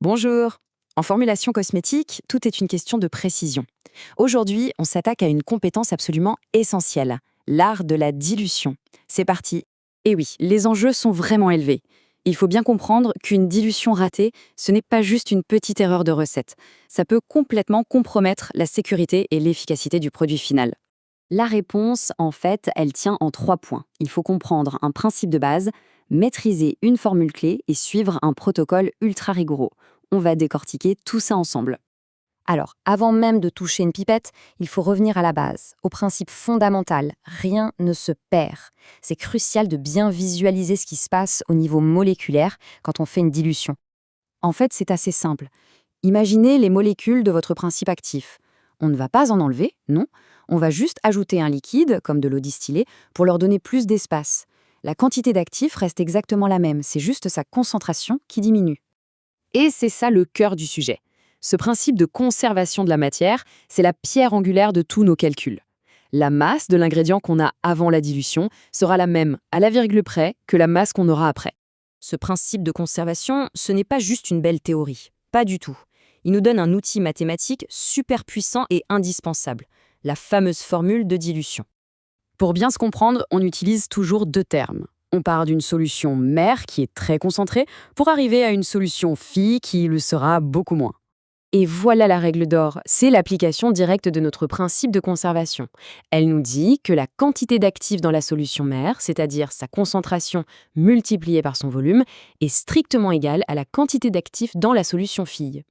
Bonjour. En formulation cosmétique, tout est une question de précision. Aujourd'hui, on s'attaque à une compétence absolument essentielle, l'art de la dilution. C'est parti. Et oui, les enjeux sont vraiment élevés. Il faut bien comprendre qu'une dilution ratée, ce n'est pas juste une petite erreur de recette. Ça peut complètement compromettre la sécurité et l'efficacité du produit final. La réponse, en fait, elle tient en 3 points. Il faut comprendre un principe de base, maîtriser une formule clé et suivre un protocole ultra rigoureux. On va décortiquer tout ça ensemble. Alors, avant même de toucher une pipette, il faut revenir à la base, au principe fondamental. Rien ne se perd. C'est crucial de bien visualiser ce qui se passe au niveau moléculaire quand on fait une dilution. En fait, c'est assez simple. Imaginez les molécules de votre principe actif. On ne va pas en enlever, non. On va juste ajouter un liquide, comme de l'eau distillée, pour leur donner plus d'espace. La quantité d'actif reste exactement la même, c'est juste sa concentration qui diminue. Et c'est ça le cœur du sujet. Ce principe de conservation de la matière, c'est la pierre angulaire de tous nos calculs. La masse de l'ingrédient qu'on a avant la dilution sera la même, à la virgule près, que la masse qu'on aura après. Ce principe de conservation, ce n'est pas juste une belle théorie. Pas du tout. Il nous donne un outil mathématique super puissant et indispensable, la fameuse formule de dilution. Pour bien se comprendre, on utilise toujours 2 termes. On part d'une solution mère qui est très concentrée pour arriver à une solution fille qui le sera beaucoup moins. Et voilà la règle d'or, c'est l'application directe de notre principe de conservation. Elle nous dit que la quantité d'actifs dans la solution mère, c'est-à-dire sa concentration multipliée par son volume, est strictement égale à la quantité d'actifs dans la solution fille.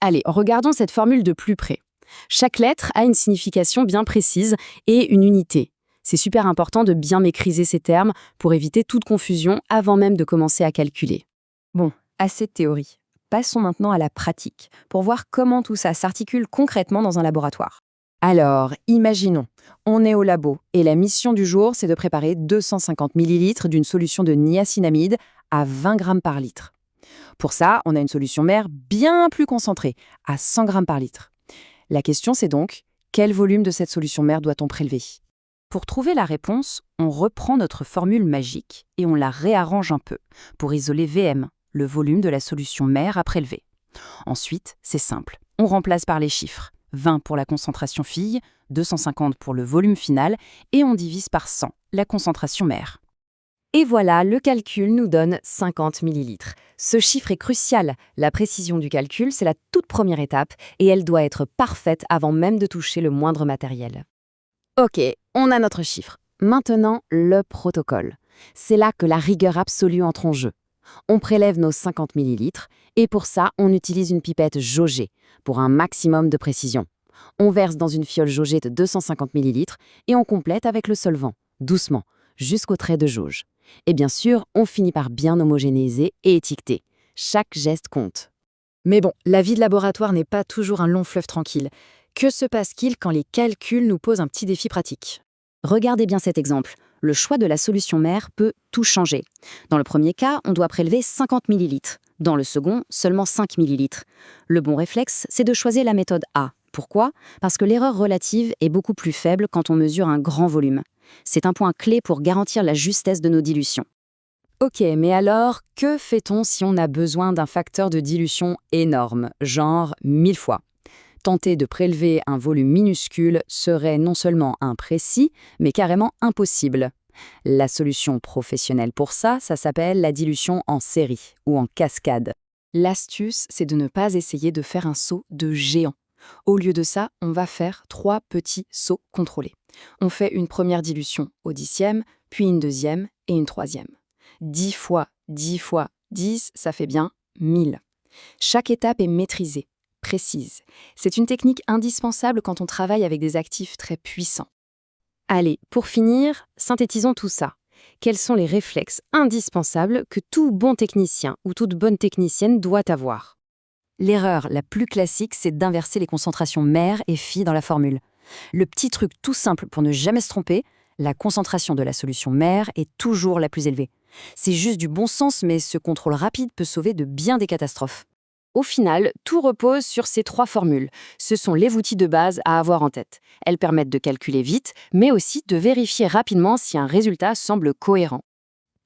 Allez, regardons cette formule de plus près. Chaque lettre a une signification bien précise et une unité. C'est super important de bien maîtriser ces termes pour éviter toute confusion avant même de commencer à calculer. Bon, assez de théorie. Passons maintenant à la pratique, pour voir comment tout ça s'articule concrètement dans un laboratoire. Alors, imaginons, on est au labo, et la mission du jour, c'est de préparer 250 ml d'une solution de niacinamide à 20 grammes par litre. Pour ça, on a une solution mère bien plus concentrée, à 100 grammes par litre. La question, c'est donc, quel volume de cette solution mère doit-on prélever ? Pour trouver la réponse, on reprend notre formule magique et on la réarrange un peu pour isoler VM, le volume de la solution mère à prélever. Ensuite, c'est simple, on remplace par les chiffres. 20 pour la concentration fille, 250 pour le volume final et on divise par 100, la concentration mère. Et voilà, le calcul nous donne 50 ml. Ce chiffre est crucial. La précision du calcul, c'est la toute première étape et elle doit être parfaite avant même de toucher le moindre matériel. Ok, on a notre chiffre. Maintenant, le protocole. C'est là que la rigueur absolue entre en jeu. On prélève nos 50 ml et pour ça, on utilise une pipette jaugée pour un maximum de précision. On verse dans une fiole jaugée de 250 ml et on complète avec le solvant, doucement, jusqu'au trait de jauge. Et bien sûr, on finit par bien homogénéiser et étiqueter. Chaque geste compte. Mais bon, la vie de laboratoire n'est pas toujours un long fleuve tranquille. Que se passe-t-il quand les calculs nous posent un petit défi pratique ? Regardez bien cet exemple. Le choix de la solution mère peut tout changer. Dans le premier cas, on doit prélever 50 ml. Dans le second, seulement 5 ml. Le bon réflexe, c'est de choisir la méthode A. Pourquoi ? Parce que l'erreur relative est beaucoup plus faible quand on mesure un grand volume. C'est un point clé pour garantir la justesse de nos dilutions. Ok, mais alors, que fait-on si on a besoin d'un facteur de dilution énorme, genre 1000 fois ? Tenter de prélever un volume minuscule serait non seulement imprécis, mais carrément impossible. La solution professionnelle pour ça s'appelle la dilution en série ou en cascade. L'astuce, c'est de ne pas essayer de faire un saut de géant. Au lieu de ça, on va faire 3 petits sauts contrôlés. On fait une première dilution au 10e, puis une deuxième et une troisième. 10 fois 10 fois 10, ça fait bien 1000. Chaque étape est maîtrisée, précise. C'est une technique indispensable quand on travaille avec des actifs très puissants. Allez, pour finir, synthétisons tout ça. Quels sont les réflexes indispensables que tout bon technicien ou toute bonne technicienne doit avoir ? L'erreur la plus classique, c'est d'inverser les concentrations mère et fille dans la formule. Le petit truc tout simple pour ne jamais se tromper, la concentration de la solution mère est toujours la plus élevée. C'est juste du bon sens, mais ce contrôle rapide peut sauver de bien des catastrophes. Au final, tout repose sur ces 3 formules. Ce sont les outils de base à avoir en tête. Elles permettent de calculer vite, mais aussi de vérifier rapidement si un résultat semble cohérent.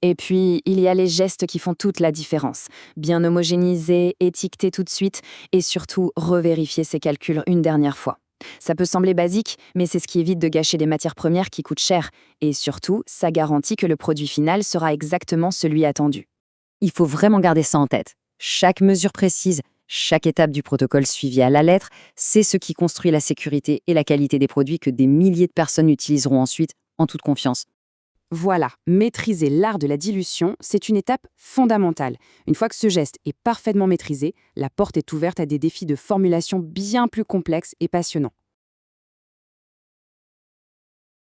Et puis, il y a les gestes qui font toute la différence. Bien homogénéiser, étiqueter tout de suite et surtout revérifier ses calculs une dernière fois. Ça peut sembler basique, mais c'est ce qui évite de gâcher des matières premières qui coûtent cher. Et surtout, ça garantit que le produit final sera exactement celui attendu. Il faut vraiment garder ça en tête. Chaque mesure précise, chaque étape du protocole suivi à la lettre, c'est ce qui construit la sécurité et la qualité des produits que des milliers de personnes utiliseront ensuite en toute confiance. Voilà, maîtriser l'art de la dilution, c'est une étape fondamentale. Une fois que ce geste est parfaitement maîtrisé, la porte est ouverte à des défis de formulation bien plus complexes et passionnants.